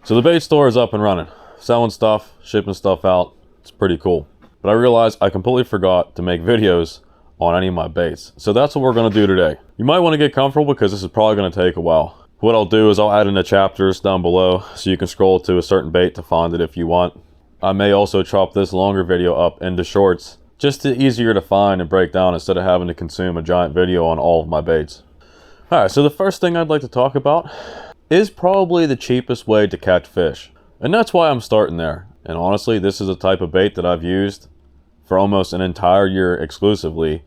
So the bait store is up and running, selling stuff, shipping stuff out. It's pretty cool. But I realized I completely forgot to make videos on any of my baits. So that's what we're going to do today. You might want to get comfortable because this is probably going to take a while. What I'll do is I'll add in the chapters down below so you can scroll to a certain bait to find it if you want. I may also chop this longer video up into shorts just to easier to find and break down instead of having to consume a giant video on all of my baits. Alright, so the first thing I'd like to talk about is probably the cheapest way to catch fish. And that's why I'm starting there. And honestly, this is a type of bait that I've used for almost an entire year exclusively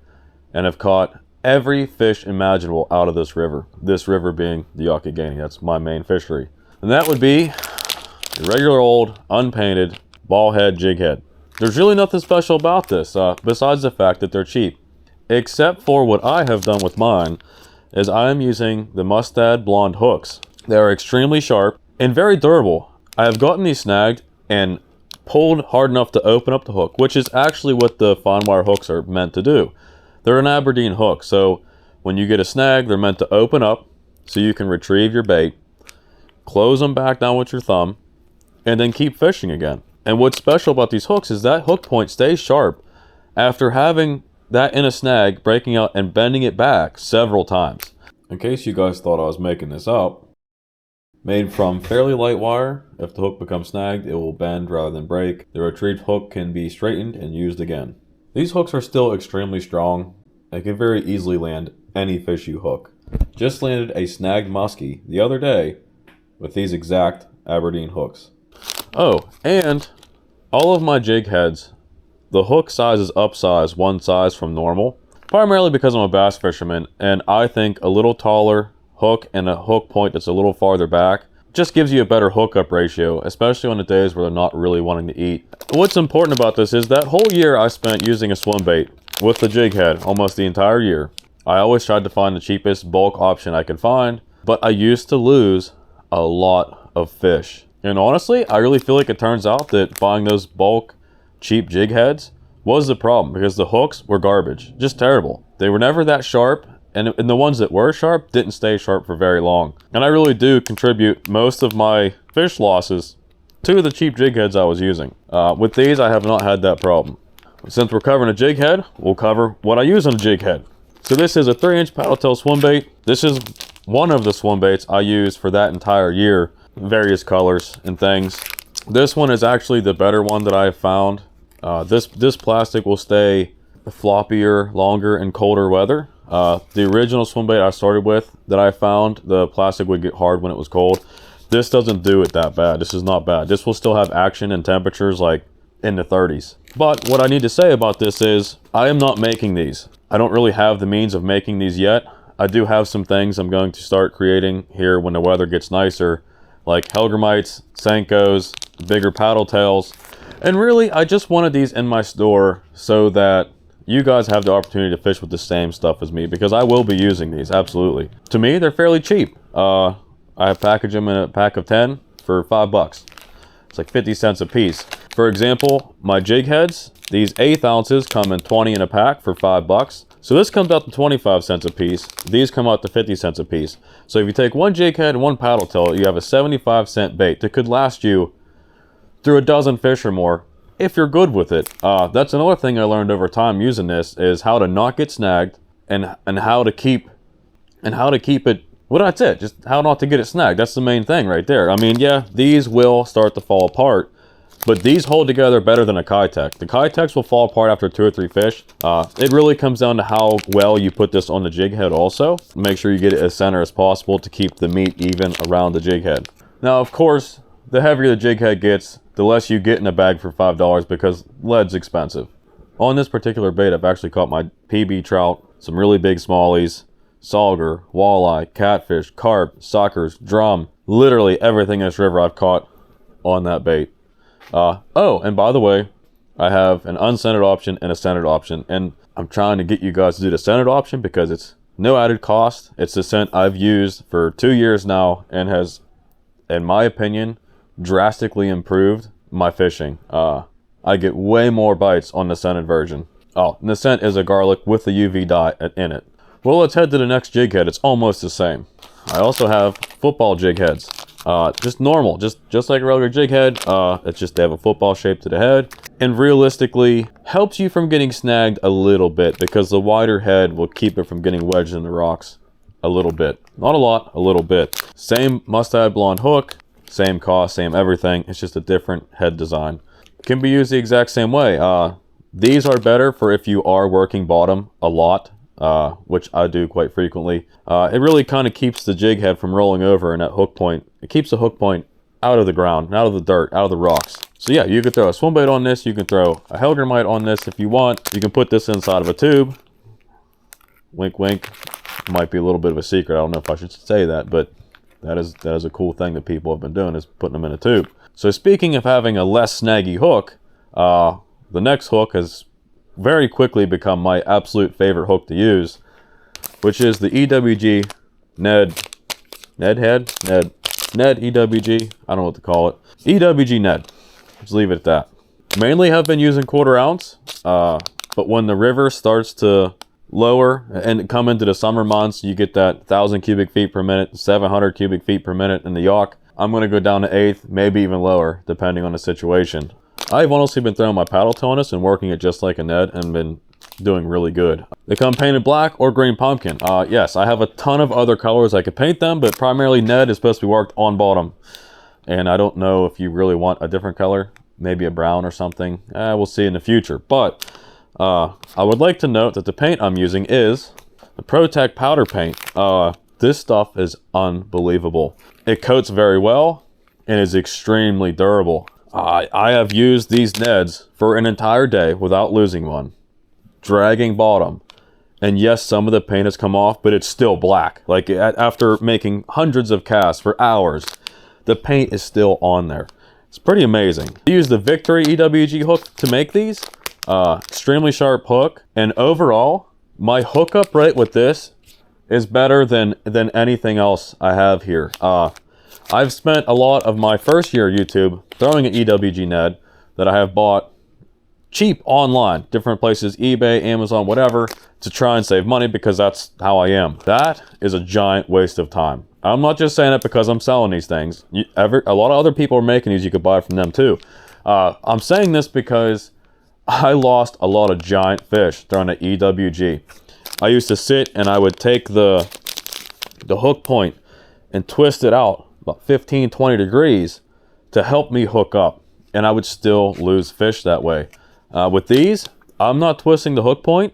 and have caught every fish imaginable out of this river. This river being the Youghiogheny. That's my main fishery. And that would be a regular old, unpainted, ball head jig head. There's really nothing special about this besides the fact that they're cheap. Except for what I have done with mine is I am using the Mustad blonde hooks. They are extremely sharp and very durable. I have gotten these snagged and pulled hard enough to open up the hook, which is actually what the fine wire hooks are meant to do. They're an Aberdeen hook, so when you get a snag, they're meant to open up so you can retrieve your bait, close them back down with your thumb, and then keep fishing again. And what's special about these hooks is that hook point stays sharp after having that in a snag, breaking out and bending it back several times. In case you guys thought I was making this up, made from fairly light wire. If the hook becomes snagged, it will bend rather than break. The retrieved hook can be straightened and used again. These hooks are still extremely strong and can very easily land any fish you hook. Just landed a snagged muskie the other day with these exact Aberdeen hooks. Oh, and all of my jig heads, the hook size is upsized one size from normal, primarily because I'm a bass fisherman and I think a little taller hook and a hook point that's a little farther back just gives you a better hookup ratio, especially on the days where they're not really wanting to eat. What's important about this is that whole year I spent using a swim bait with the jig head, almost the entire year. I always tried to find the cheapest bulk option I could find, but I used to lose a lot of fish. And honestly, I really feel like it turns out that buying those bulk cheap jig heads was the problem because the hooks were garbage, just terrible. They were never that sharp, and the ones that were sharp didn't stay sharp for very long. And I really do contribute most of my fish losses to the cheap jig heads I was using. With these, I have not had that problem. Since we're covering a jig head, we'll cover what I use on a jig head. So this is a 3-inch paddle tail swim bait. This is one of the swim baits I used for that entire year, various colors and things. This one is actually the better one that I have found. This plastic will stay floppier, longer, in colder weather. The original swim bait I started with that I found, the plastic would get hard when it was cold. This doesn't do it that bad. This is not bad. This will still have action and temperatures like in the 30s. But what I need to say about this is I am not making these. I don't really have the means of making these yet. I do have some things I'm going to start creating here when the weather gets nicer, like Hellgrammites, Senkos, bigger paddle tails. And really, I just wanted these in my store so that you guys have the opportunity to fish with the same stuff as me, because I will be using these, absolutely. To me, they're fairly cheap. I package them in a pack of 10 for $5. It's like 50 cents a piece. For example, my jig heads, these 1/8 ounces come in 20 in a pack for $5. So this comes out to 25 cents a piece. These come out to 50 cents a piece. So if you take one jig head and one paddle tail, you have a 75-cent bait that could last you through a dozen fish or more if you're good with it. That's another thing I learned over time using this, is how to not get snagged and how to keep it. Well, that's it. Just how not to get it snagged. That's the main thing right there. I mean, yeah, these will start to fall apart, but these hold together better than a Kitech. The Kitechs will fall apart after 2 or 3 fish. It really comes down to how well you put this on the jig head also. Make sure you get it as center as possible to keep the meat even around the jig head. Now, of course, the heavier the jig head gets, the less you get in a bag for $5 because lead's expensive. On this particular bait, I've actually caught my PB trout, some really big smallies, sauger, walleye, catfish, carp, suckers, drum, literally everything in this river I've caught on that bait. Oh, and by the way, I have an unscented option and a scented option, and I'm trying to get you guys to do the scented option because it's no added cost. It's the scent I've used for 2 years now and has, in my opinion, drastically improved my fishing. I get way more bites on the scented version. Oh, and the scent is a garlic with the UV dye in it. Well, let's head to the next jig head. It's almost the same. I also have football jig heads. Just normal, just like a regular jig head. It's just they have a football shape to the head, and realistically helps you from getting snagged a little bit, because the wider head will keep it from getting wedged in the rocks a little bit. Not a lot, a little bit. Same mustard blonde hook, same cost, same everything. It's just a different head design. Can be used the exact same way. These are better for if you are working bottom a lot, which I do quite frequently. It really kind of keeps the jig head from rolling over, and that hook point, it keeps the hook point out of the ground, out of the dirt, out of the rocks. So yeah, you could throw a swim bait on this, you can throw a Hellgrammite on this if you want. You can put this inside of a tube. Wink, wink. Might be a little bit of a secret. I don't know if I should say that, but that is a cool thing that people have been doing, is putting them in a tube. So speaking of having a less snaggy hook, the next hook has very quickly become my absolute favorite hook to use, which is the EWG NED EWG. I don't know what to call it. EWG NED. Just leave it at that. Mainly have been using 1/4 ounce, but when the river starts to lower and come into the summer months, you get that 1,000 cubic feet per minute, 700 cubic feet per minute in the Yacht. I'm going to go down to 1/8, maybe even lower, depending on the situation. I've honestly been throwing my paddle tail on this and working it just like a Ned, and been doing really good. They come painted black or green pumpkin. Yes, I have a ton of other colors I could paint them, but primarily Ned is supposed to be worked on bottom. And I don't know if you really want a different color, maybe a brown or something. We'll see in the future. But I would like to note that the paint I'm using is the Protech powder paint. This stuff is unbelievable. It coats very well and is extremely durable. I have used these Neds for an entire day without losing one, dragging bottom. And yes, some of the paint has come off, but it's still black. Like after making hundreds of casts for hours, the paint is still on there. It's pretty amazing. I use the Victory EWG hook to make these. Extremely sharp hook, and overall my hookup rate with this is better than anything else I have here. I've spent a lot of my first year YouTube throwing an EWG Ned that I have bought cheap online, different places, eBay, Amazon, whatever, to try and save money, because that's how I am. That is a giant waste of time. I'm not just saying it because I'm selling these things. A lot of other people are making these, you could buy from them too. I'm saying this because I lost a lot of giant fish throwing an EWG. I used to sit and I would take the hook point and twist it out about 15, 20 degrees to help me hook up, and I would still lose fish that way. With these, I'm not twisting the hook point,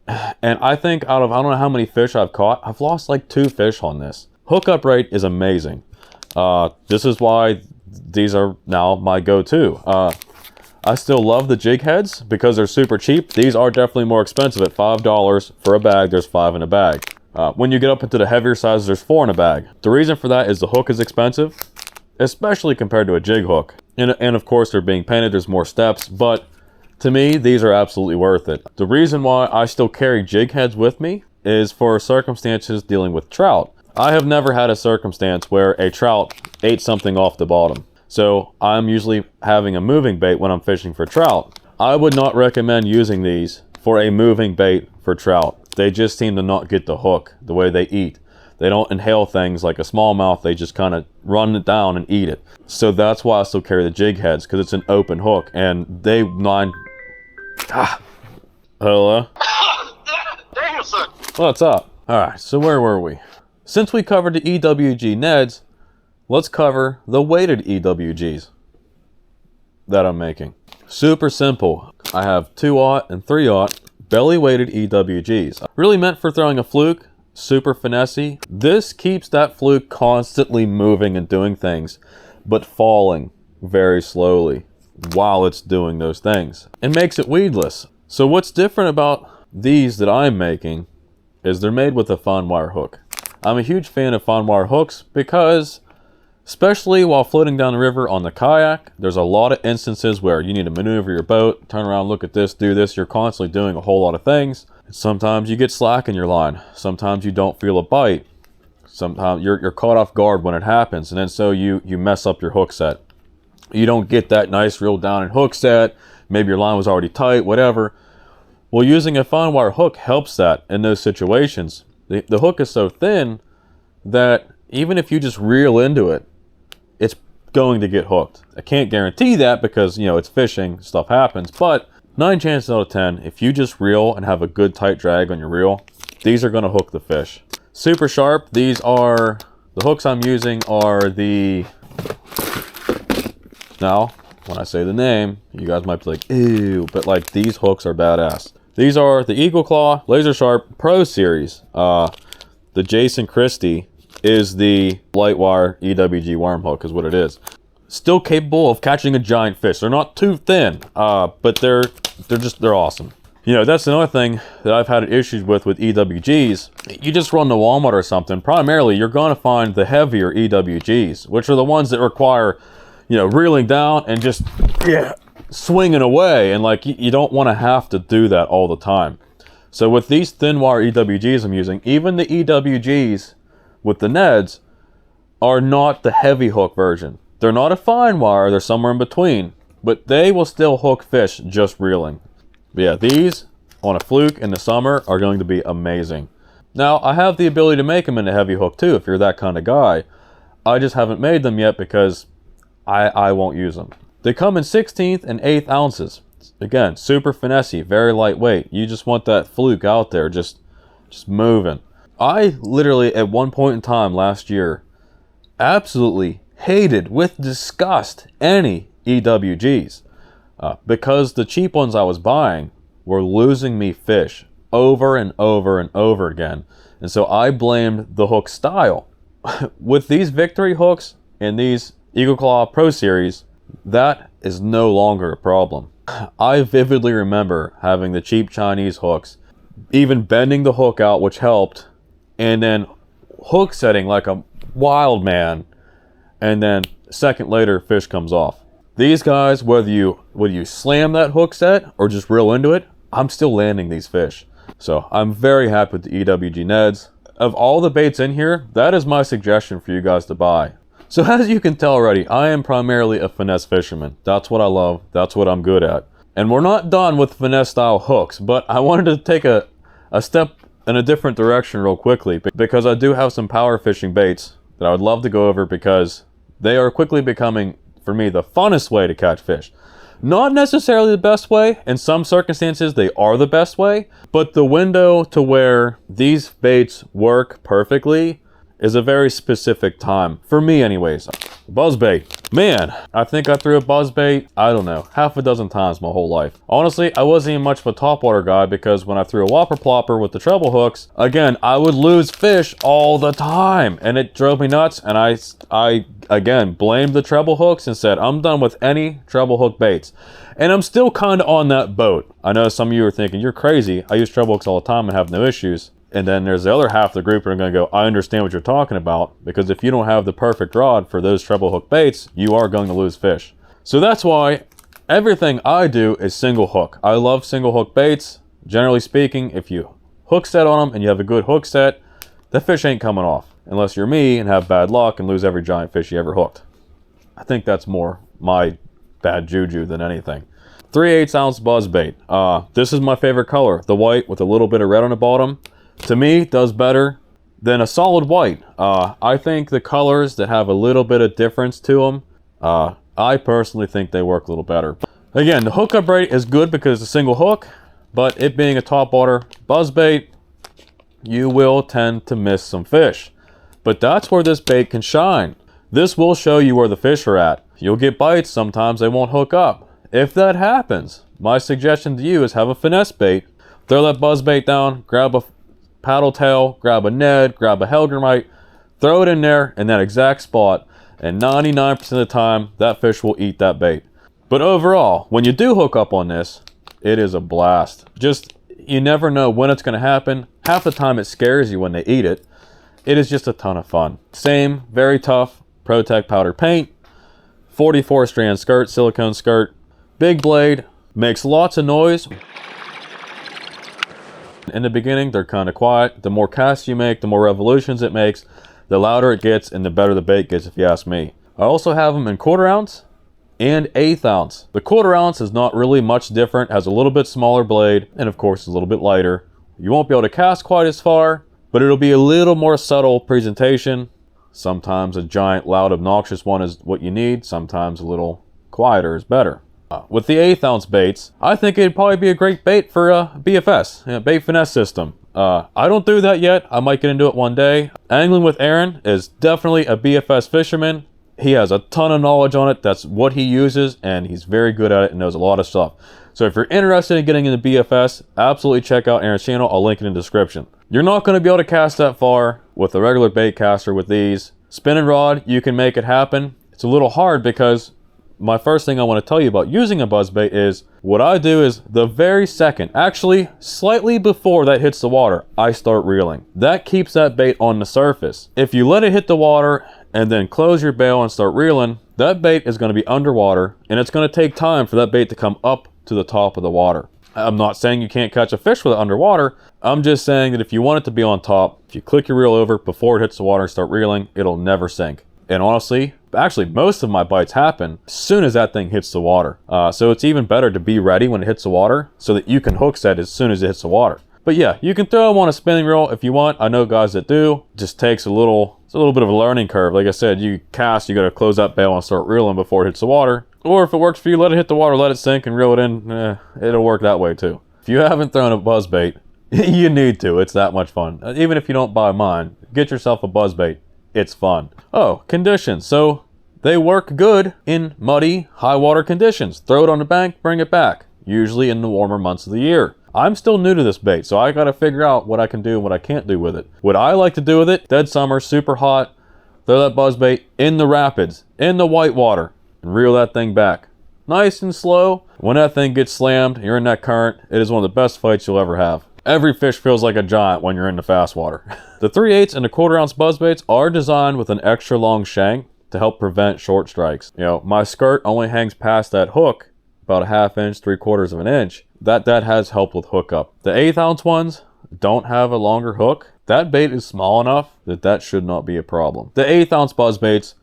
and I think out of, I don't know how many fish I've caught, I've lost like 2 fish on this. Hookup rate is amazing. This is why these are now my go-to. I still love the jig heads because they're super cheap. These are definitely more expensive at $5 for a bag. There's 5 in a bag. When you get up into the heavier sizes, there's 4 in a bag. The reason for that is the hook is expensive, especially compared to a jig hook. And of course, they're being painted. There's more steps, but to me, these are absolutely worth it. The reason why I still carry jig heads with me is for circumstances dealing with trout. I have never had a circumstance where a trout ate something off the bottom. So I'm usually having a moving bait when I'm fishing for trout. I would not recommend using these for a moving bait for trout. They just seem to not get the hook the way they eat. They don't inhale things like a smallmouth. They just kind of run it down and eat it. So that's why I still carry the jig heads, because it's an open hook, and they Hello? Danielson! What's up? Alright, so where were we? Since we covered the EWG Neds, let's cover the weighted EWGs that I'm making. Super simple. I have 2/0 and 3/0 belly weighted EWGs. Really meant for throwing a fluke, super finesse. This keeps that fluke constantly moving and doing things, but falling very slowly while it's doing those things. It makes it weedless. So what's different about these that I'm making is they're made with a fine wire hook. I'm a huge fan of fine wire hooks because, especially while floating down the river on the kayak, there's a lot of instances where you need to maneuver your boat, turn around, look at this, do this. You're constantly doing a whole lot of things. Sometimes you get slack in your line. Sometimes you don't feel a bite. Sometimes you're caught off guard when it happens, and then so you mess up your hook set. You don't get that nice reel down and hook set. Maybe your line was already tight, whatever. Well, using a fine wire hook helps that in those situations. The hook is so thin that even if you just reel into it going to get hooked. I can't guarantee that because, you know, it's fishing, stuff happens, but 9 chances out of 10, if you just reel and have a good tight drag on your reel, these are going to hook the fish. Super sharp. These are, the hooks I'm using are the, now, when I say the name, you guys might be like, ew, but like these hooks are badass. These are the Eagle Claw Laser Sharp Pro Series. The Jason Christie is the Lightwire EWG worm hook is what it is. Still capable of catching a giant fish. They're not too thin, but they're awesome. You know, that's another thing that I've had issues with EWGs. You just run to Walmart or something, primarily you're going to find the heavier EWGs, which are the ones that require, you know, reeling down and just, yeah, swinging away. And like, you don't want to have to do that all the time. So with these thin wire EWGs I'm using, even the EWGs with the NEDS are not the heavy hook version. They're not a fine wire, they're somewhere in between, but they will still hook fish just reeling. But yeah, these on a fluke in the summer are going to be amazing. Now, I have the ability to make them in a heavy hook too, if you're that kind of guy. I just haven't made them yet because I won't use them. They come in 16th and 1/8 ounces. Again, super finessey, very lightweight. You just want that fluke out there, just moving. I literally, at one point in time last year, absolutely hated with disgust any EWGs because the cheap ones I was buying were losing me fish over and over and over again. And so I blamed the hook style. With these Victory hooks and these Eagle Claw Pro Series, that is no longer a problem. I vividly remember having the cheap Chinese hooks, even bending the hook out, which helped, and then hook setting like a wild man, and then a second later fish comes off. These guys, whether you slam that hook set or just reel into it, I'm still landing these fish. So I'm very happy with the EWG NEDS. Of all the baits in here, that is my suggestion for you guys to buy. So as you can tell already, I am primarily a finesse fisherman. That's what I love, that's what I'm good at. And we're not done with finesse style hooks, but I wanted to take a step in a different direction real quickly, because I do have some power fishing baits that I would love to go over because they are quickly becoming, for me, the funnest way to catch fish. Not necessarily the best way. In some circumstances, they are the best way, but the window to where these baits work perfectly is a very specific time. For me anyways. Buzzbait. Man, I think I threw a buzzbait, I don't know, half a dozen times my whole life. Honestly, I wasn't even much of a topwater guy because when I threw a whopper plopper with the treble hooks, again, I would lose fish all the time and it drove me nuts. And I again, blamed the treble hooks and said, I'm done with any treble hook baits. And I'm still kind of on that boat. I know some of you are thinking, you're crazy. I use treble hooks all the time and have no issues. And then there's the other half of the group that are going to go, I understand what you're talking about, because if you don't have the perfect rod for those treble hook baits, you are going to lose fish. So that's why everything I do is single hook. I love single hook baits. Generally speaking, if you hook set on them and you have a good hook set, the fish ain't coming off. Unless you're me and have bad luck and lose every giant fish you ever hooked. I think that's more my bad juju than anything. 3/8 ounce buzzbait. This is my favorite color. The white with a little bit of red on the bottom. To me, does better than a solid white. I think the colors that have a little bit of difference to them, I personally think they work a little better. Again, the hookup rate is good because it's a single hook, but it being a topwater buzzbait, you will tend to miss some fish. But that's where this bait can shine. This will show you where the fish are at. You'll get bites, sometimes they won't hook up. If that happens, my suggestion to you is have a finesse bait, throw that buzzbait down, grab a paddle tail, grab a Ned, grab a Helgramite, throw it in there in that exact spot, and 99% of the time, that fish will eat that bait. But overall, when you do hook up on this, it is a blast. Just, you never know when it's going to happen. Half the time it scares you when they eat it. It is just a ton of fun. Same, very tough Protech powder paint, 44 strand skirt, silicone skirt, big blade, makes lots of noise. In the beginning, they're kind of quiet. The more casts you make, the more revolutions it makes, the louder it gets and the better the bait gets, if you ask me. I also have them in 1/4 ounce and 1/8 ounce. The 1/4 ounce is not really much different, has a little bit smaller blade, and of course, a little bit lighter. You won't be able to cast quite as far, but it'll be a little more subtle presentation. Sometimes a giant, loud, obnoxious one is what you need. Sometimes a little quieter is better. With the 1/8 ounce baits, I think it'd probably be a great bait for a BFS, bait finesse system. I don't do that yet. I might get into it one day. Angling with Aaron is definitely a BFS fisherman. He has a ton of knowledge on it. That's what he uses, and he's very good at it and knows a lot of stuff. So if you're interested in getting into BFS, absolutely check out Aaron's channel. I'll link it in the description. You're not going to be able to cast that far with a regular bait caster with these. Spinning rod, you can make it happen. It's a little hard because my first thing I want to tell you about using a buzzbait is what I do is the very second, actually slightly before that hits the water, I start reeling. That keeps that bait on the surface. If you let it hit the water and then close your bail and start reeling, that bait is going to be underwater, and it's going to take time for that bait to come up to the top of the water. I'm not saying you can't catch a fish with it underwater. I'm just saying that if you want it to be on top, if you click your reel over before it hits the water and start reeling, it'll never sink. And honestly, actually most of my bites happen as soon as that thing hits the water. So it's even better to be ready when it hits the water so that you can hook set as soon as it hits the water. But yeah, you can throw them on a spinning reel if you want. I know guys that do. It just takes it's a little bit of a learning curve. Like I said, you cast, you got to close that bail and start reeling before it hits the water. Or if it works for you, let it hit the water, let it sink and reel it in. It'll work that way too. If you haven't thrown a buzzbait, you need to. It's that much fun. Even if you don't buy mine, get yourself a buzzbait. It's fun. Oh, conditions. So they work good in muddy, high water conditions. Throw it on the bank, bring it back. Usually in the warmer months of the year. I'm still new to this bait, so I gotta figure out what I can do and what I can't do with it. What I like to do with it, dead summer, super hot, throw that buzzbait in the rapids, in the white water, and reel that thing back. Nice and slow. When that thing gets slammed, you're in that current, it is one of the best fights you'll ever have. Every fish feels like a giant when you're in the fast water. The 3/8 and a 1/4 ounce buzzbaits are designed with an extra long shank to help prevent short strikes. You know, my skirt only hangs past that hook about a 1/2 inch, 3/4 of an inch. That has helped with hookup. The 1/8 ounce ones don't have a longer hook. That bait is small enough that should not be a problem. The 1/8 ounce buzzbaits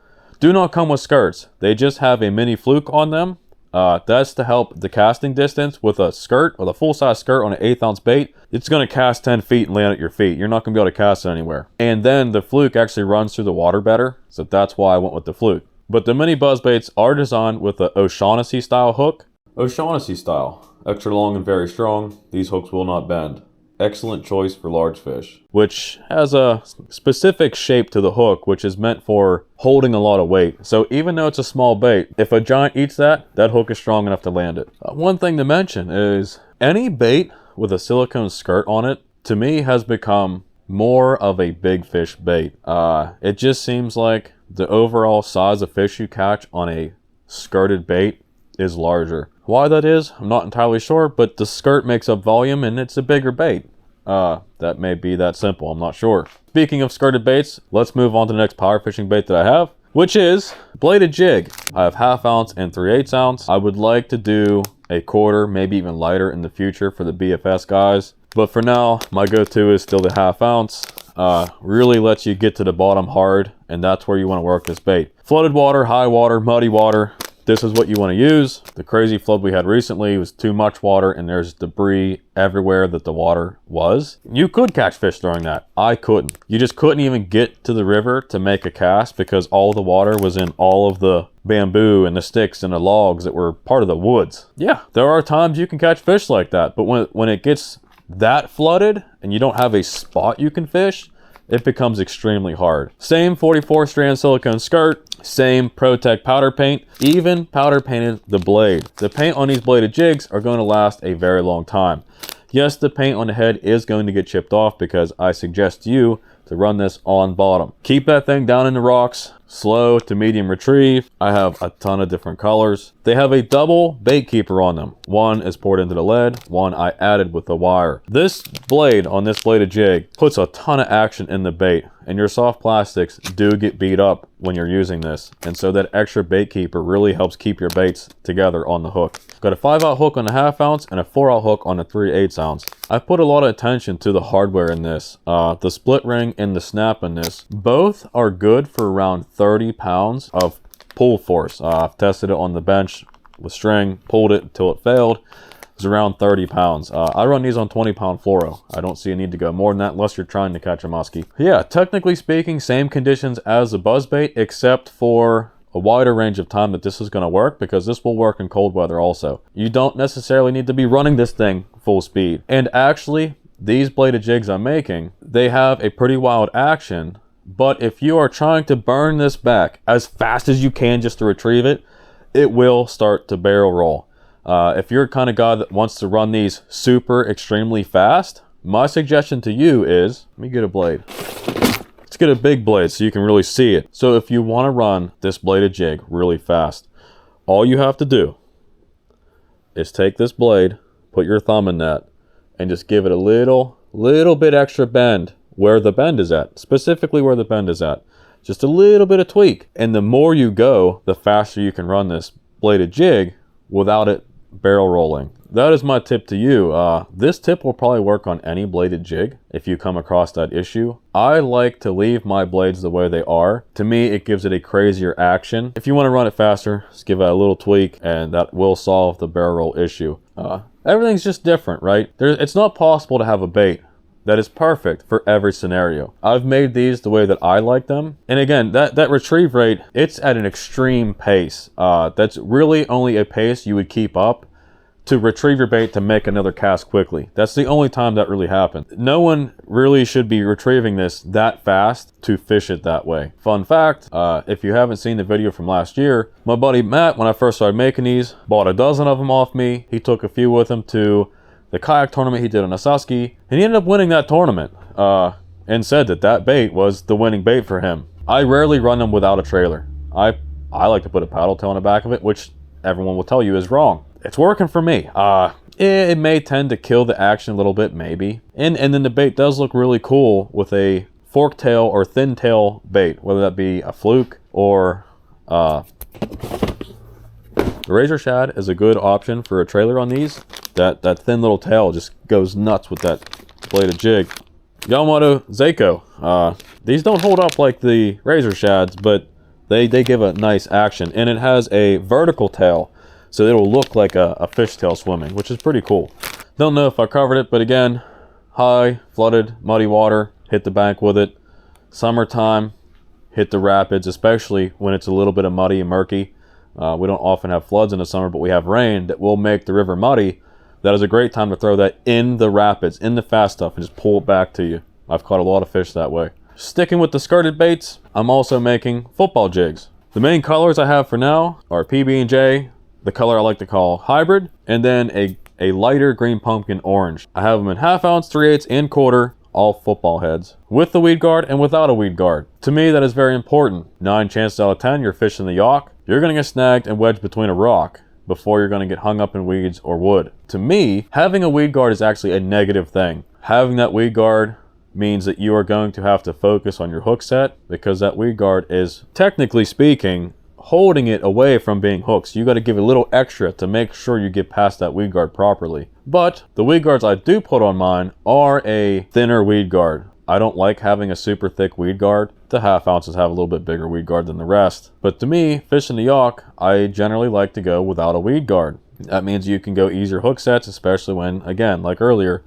do not come with skirts. They just have a mini fluke on them. That's to help the casting distance. With a skirt, with a full-size skirt on an 1/8 ounce bait, it's going to cast 10 feet and land at your feet. You're not going to be able to cast it anywhere. And then the fluke actually runs through the water better, so that's why I went with the fluke. But the mini buzzbaits are designed with the O'Shaughnessy style hook. O'Shaughnessy style. Extra long and very strong. These hooks will not bend. Excellent choice for large fish. Which has a specific shape to the hook, which is meant for holding a lot of weight. So even though it's a small bait, if a giant eats that hook is strong enough to land it. One thing to mention is any bait with a silicone skirt on it, to me, has become more of a big fish bait. It just seems like the overall size of fish you catch on a skirted bait is larger. Why that is, I'm not entirely sure, but the skirt makes up volume and it's a bigger bait. That may be that simple, I'm not sure. Speaking of skirted baits, let's move on to the next power fishing bait that I have, which is bladed jig. I have 1/2 ounce and 3/8 ounce. I would like to do a 1/4, maybe even lighter in the future for the BFS guys. But for now, my go-to is still the 1/2 ounce. Really lets you get to the bottom hard, and that's where you want to work this bait. Flooded water, high water, muddy water. This is what you want to use. The crazy flood we had recently was too much water and there's debris everywhere that the water was. You could catch fish during that. I couldn't. You just couldn't even get to the river to make a cast because all the water was in all of the bamboo and the sticks and the logs that were part of the woods. Yeah, there are times you can catch fish like that, but when it gets that flooded and you don't have a spot you can fish, it becomes extremely hard. Same 44 strand silicone skirt, same Protech powder paint, even powder painted the blade. The paint on these bladed jigs are going to last a very long time. Yes, the paint on the head is going to get chipped off because I suggest you to run this on bottom. Keep that thing down in the rocks, slow to medium retrieve. I have a ton of different colors. They have a double bait keeper on them. One is poured into the lead, one I added with the wire. This blade on this bladed jig puts a ton of action in the bait, and your soft plastics do get beat up when you're using this. And so that extra bait keeper really helps keep your baits together on the hook. Got a 5/0 hook on the 1/2 ounce and a 4/0 hook on the 3/8 ounce. I put a lot of attention to the hardware in this. The split ring and the snap in this, both are good for around 30 pounds of pull force. I've tested it on the bench with string, pulled it until it failed. is around 30 pounds. I run these on 20-pound fluoro. I don't see a need to go more than that unless you're trying to catch a muskie. Yeah, technically speaking, same conditions as the buzzbait, except for a wider range of time that this is going to work, because this will work in cold weather also. You don't necessarily need to be running this thing full speed. And actually, these bladed jigs I'm making, they have a pretty wild action, but if you are trying to burn this back as fast as you can just to retrieve it, it will start to barrel roll. If you're the kind of guy that wants to run these super extremely fast, my suggestion to you is, let me get a blade. Let's get a big blade so you can really see it. So if you want to run this bladed jig really fast, all you have to do is take this blade, put your thumb in that, and just give it a little bit extra bend where the bend is at, specifically where the bend is at. Just a little bit of tweak. And the more you go, the faster you can run this bladed jig without it barrel rolling. That is my tip to you. This tip will probably work on any bladed jig if you come across that issue. I like to leave my blades the way they are. To me, it gives it a crazier action. If you want to run it faster, just give it a little tweak and that will solve the barrel roll issue. Everything's just different, right? It's not possible to have a bait that is perfect for every scenario. I've made these the way that I like them. And again, that retrieve rate, it's at an extreme pace. That's really only a pace you would keep up to retrieve your bait to make another cast quickly. That's the only time that really happens. No one really should be retrieving this that fast to fish it that way. Fun fact, if you haven't seen the video from last year, my buddy Matt, when I first started making these, bought a dozen of them off me. He took a few with him to the kayak tournament he did on Asaski, and he ended up winning that tournament, and said that bait was the winning bait for him. I rarely run them without a trailer. I like to put a paddle tail on the back of it, which everyone will tell you is wrong. It's working for me. It may tend to kill the action a little bit, maybe. And then the bait does look really cool with a fork tail or thin tail bait, whether that be a fluke or the razor shad is a good option for a trailer on these. That thin little tail just goes nuts with that bladed jig. Yamato Seiko. These don't hold up like the razor shads, but they give a nice action. And it has a vertical tail, so it'll look like a fishtail swimming, which is pretty cool. Don't know if I covered it, but again, high, flooded, muddy water, hit the bank with it. Summertime, hit the rapids, especially when it's a little bit of muddy and murky. We don't often have floods in the summer, but we have rain that will make the river muddy. That is a great time to throw that in the rapids, in the fast stuff, and just pull it back to you. I've caught a lot of fish that way. Sticking with the skirted baits, I'm also making football jigs. The main colors I have for now are PB&J, the color I like to call hybrid, and then a lighter green pumpkin orange. I have them in 1/2 ounce, 3/8, and quarter, all football heads, with the weed guard and without a weed guard. To me, that is very important. 9 chances out of 10, you're fishing the Yacht, you're gonna get snagged and wedged between a rock before you're gonna get hung up in weeds or wood. To me, having a weed guard is actually a negative thing. Having that weed guard means that you are going to have to focus on your hook set, because that weed guard is, technically speaking, holding it away from being hooked. So you got to give it a little extra to make sure you get past that weed guard properly. But the weed guards I do put on mine are a thinner weed guard. I don't like having a super thick weed guard. The 1/2 ounces have a little bit bigger weed guard than the rest. But to me, fishing the Yacht, I generally like to go without a weed guard. That means you can go easier hook sets, especially when, again, like earlier,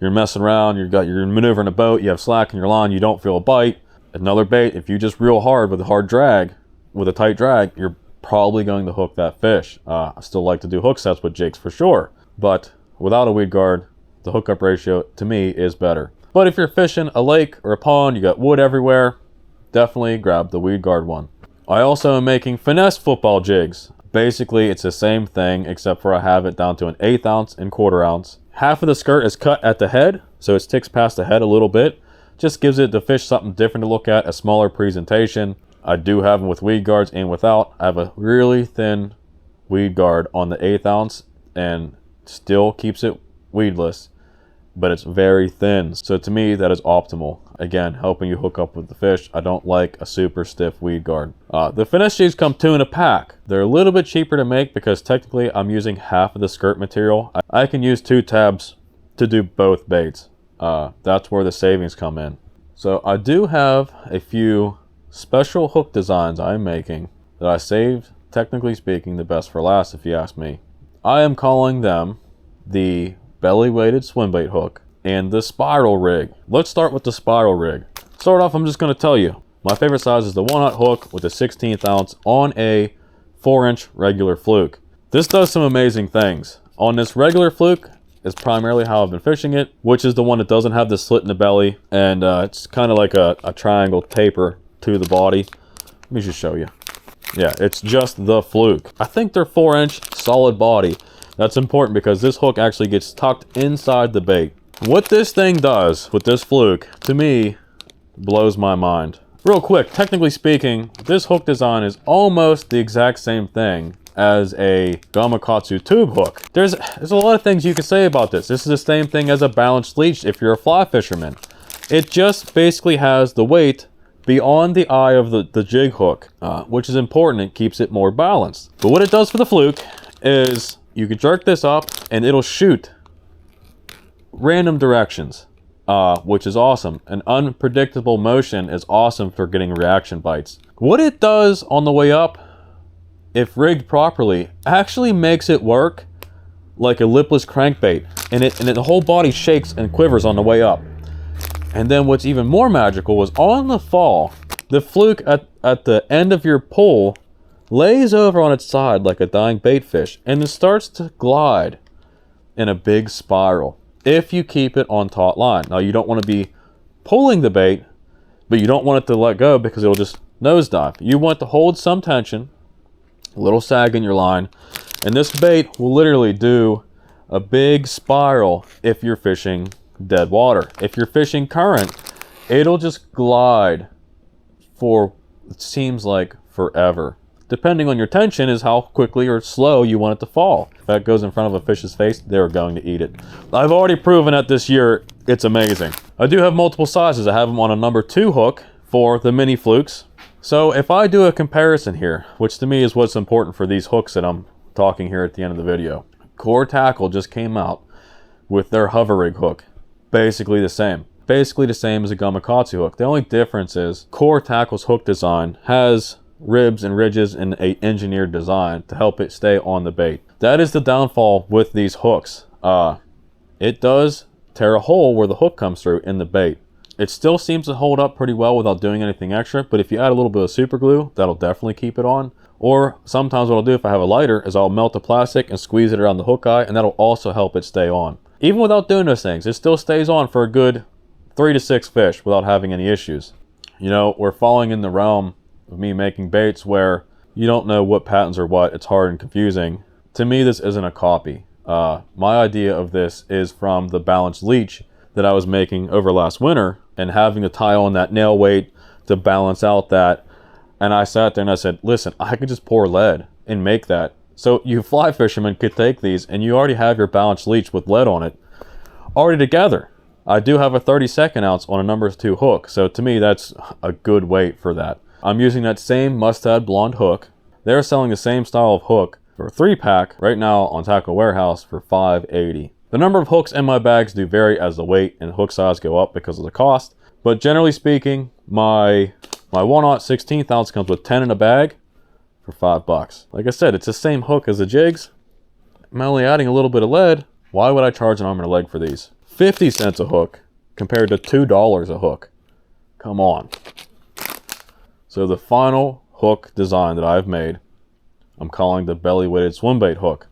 you're messing around, you're maneuvering a boat, you have slack in your line, you don't feel a bite. Another bait, if you just reel hard with a hard drag, with a tight drag, you're probably going to hook that fish. I still like to do hook sets with jigs for sure, but without a weed guard, the hookup ratio to me is better. But if you're fishing a lake or a pond, you got wood everywhere, definitely grab the weed guard one. I also am making Finesse football jigs. Basically, it's the same thing, except for I have it down to an 1/8 ounce and 1/4 ounce. Half of the skirt is cut at the head, so it sticks past the head a little bit. Just gives it the fish something different to look at, a smaller presentation. I do have them with weed guards and without. I have a really thin weed guard on the 1/8 ounce and still keeps it weedless, but it's very thin. So to me, that is optimal. Again, helping you hook up with the fish. I don't like a super stiff weed guard. The Finesse jigs come 2 in a pack. They're a little bit cheaper to make because technically I'm using half of the skirt material. I can use 2 tabs to do both baits. That's where the savings come in. So I do have a few special hook designs I'm making that I saved, technically speaking, the best for last, if you ask me. I am calling them the belly weighted swim bait hook and the spiral rig. Let's start with the spiral rig. Start off, I'm just going to tell you, my favorite size is the 1/0 hook with a 1/16 ounce on a 4-inch regular fluke. This does some amazing things. On this regular fluke is primarily how I've been fishing it, which is the one that doesn't have the slit in the belly, and it's kind of like a triangle taper to the body. Let me just show you. Yeah, it's just the fluke. I think they're 4-inch solid body. That's important because this hook actually gets tucked inside the bait. What this thing does with this fluke, to me, blows my mind. Real quick, technically speaking, this hook design is almost the exact same thing as a Gamakatsu tube hook. There's a lot of things you can say about this. This is the same thing as a balanced leech if you're a fly fisherman. It just basically has the weight beyond the eye of the jig hook, which is important. It keeps it more balanced. But what it does for the fluke is you can jerk this up and it'll shoot random directions, which is awesome. An unpredictable motion is awesome for getting reaction bites. What it does on the way up, if rigged properly, actually makes it work like a lipless crankbait, and the whole body shakes and quivers on the way up. And then what's even more magical was on the fall, the fluke at the end of your pull lays over on its side like a dying bait fish, and it starts to glide in a big spiral if you keep it on taut line. Now, you don't want to be pulling the bait, but you don't want it to let go because it'll just nosedive. You want to hold some tension, a little sag in your line, and this bait will literally do a big spiral if you're fishing dead water. If you're fishing current, it'll just glide for, it seems like, forever. Depending on your tension is how quickly or slow you want it to fall. If that goes in front of a fish's face, they're going to eat it. I've already proven that this year, it's amazing. I do have multiple sizes. I have them on a number 2 hook for the mini flukes. So if I do a comparison here, which to me is what's important for these hooks that I'm talking here at the end of the video. Core Tackle just came out with their hover rig hook. Basically the same. Basically the same as a Gamakatsu hook. The only difference is Core Tackle's hook design has ribs and ridges and a engineered design to help it stay on the bait. That is the downfall with these hooks. It does tear a hole where the hook comes through in the bait. It still seems to hold up pretty well without doing anything extra, but if you add a little bit of super glue, that'll definitely keep it on. Or sometimes what I'll do if I have a lighter is I'll melt the plastic and squeeze it around the hook eye, and that'll also help it stay on. Even without doing those things, it still stays on for a good 3 to 6 fish without having any issues. You know, we're falling in the realm of me making baits where you don't know what patterns are what. It's hard and confusing. To me, this isn't a copy. My idea of this is from the balanced leech that I was making over last winter and having to tie on that nail weight to balance out that. And I sat there and I said, listen, I could just pour lead and make that. So you fly fishermen could take these and you already have your balanced leech with lead on it already together. I do have a 32nd ounce on a number 2 hook. So to me, that's a good weight for that. I'm using that same mustard blonde hook. They're selling the same style of hook for a 3-pack right now on Tackle Warehouse for $5.80. The number of hooks in my bags do vary as the weight and hook size go up because of the cost. But generally speaking, my 1/0 16th ounce comes with 10 in a bag for $5. Like I said, it's the same hook as the jigs. I'm only adding a little bit of lead. Why would I charge an arm and a leg for these? 50 cents a hook compared to $2 a hook. Come on. So the final hook design that I've made, I'm calling the belly weighted swim bait hook.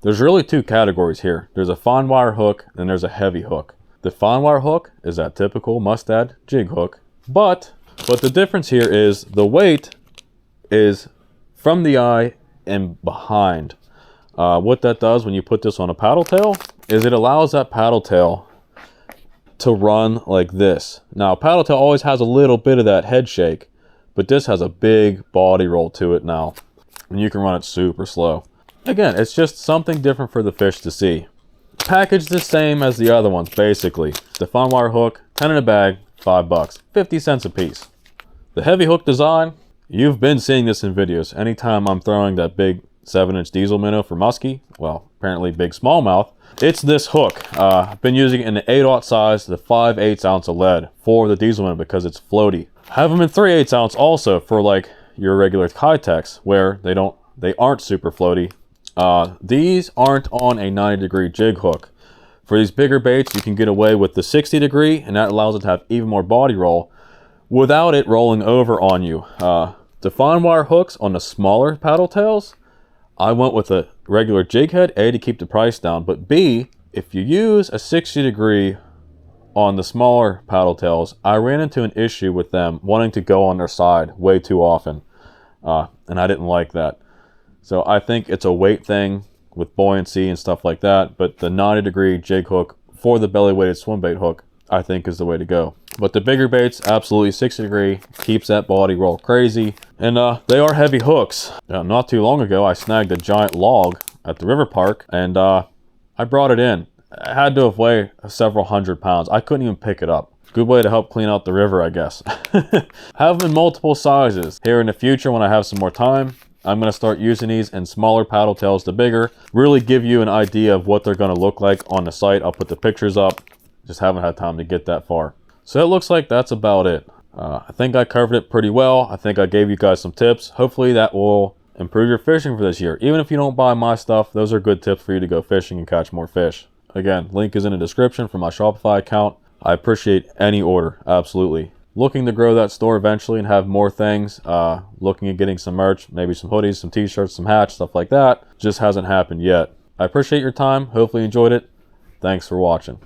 There's really 2 categories here. There's a fine wire hook and there's a heavy hook. The fine wire hook is that typical mustad jig hook, but the difference here is the weight is from the eye and behind. What that does when you put this on a paddle tail is it allows that paddle tail to run like this. Now, paddle tail always has a little bit of that head shake, but this has a big body roll to it now, and you can run it super slow. Again, it's just something different for the fish to see. Packaged the same as the other ones, basically. The fine wire hook, 10 in a bag, $5, 50 cents a piece. The heavy hook design, you've been seeing this in videos. Anytime I'm throwing that big 7-inch diesel minnow for muskie, well, apparently big smallmouth, it's this hook. I've been using it in the 8/0 size, the 5/8 ounce of lead for the diesel minnow because it's floaty. I have them in 3/8 ounce also for like your regular Kitechs where they aren't super floaty These aren't on a 90-degree jig hook. For these bigger baits, you can get away with the 60-degree, and that allows it to have even more body roll without it rolling over on you. The fine wire hooks on the smaller paddle tails, I went with a regular jig head, A, to keep the price down, but B, if you use a 60-degree on the smaller paddle tails, I ran into an issue with them wanting to go on their side way too often, and I didn't like that. So I think it's a weight thing with buoyancy and stuff like that, but the 90-degree jig hook for the belly-weighted swim bait hook, I think, is the way to go. But the bigger baits, absolutely 60-degree, keeps that body roll crazy, and they are heavy hooks. Now, not too long ago, I snagged a giant log at the river park, and I brought it in. It had to have weighed several hundred pounds. I couldn't even pick it up. Good way to help clean out the river, I guess. Have them in multiple sizes. Here in the future, when I have some more time, I'm going to start using these in smaller paddle tails to bigger. Really give you an idea of what they're going to look like on the site. I'll put the pictures up. Just haven't had time to get that far. So it looks like that's about it. I think I covered it pretty well. I think I gave you guys some tips. Hopefully that will improve your fishing for this year. Even if you don't buy my stuff, those are good tips for you to go fishing and catch more fish. Again, link is in the description for my Shopify account. I appreciate any order, absolutely. Looking to grow that store eventually and have more things. Looking at getting some merch, maybe some hoodies, some t-shirts, some hats, stuff like that. Just hasn't happened yet. I appreciate your time. Hopefully you enjoyed it. Thanks for watching.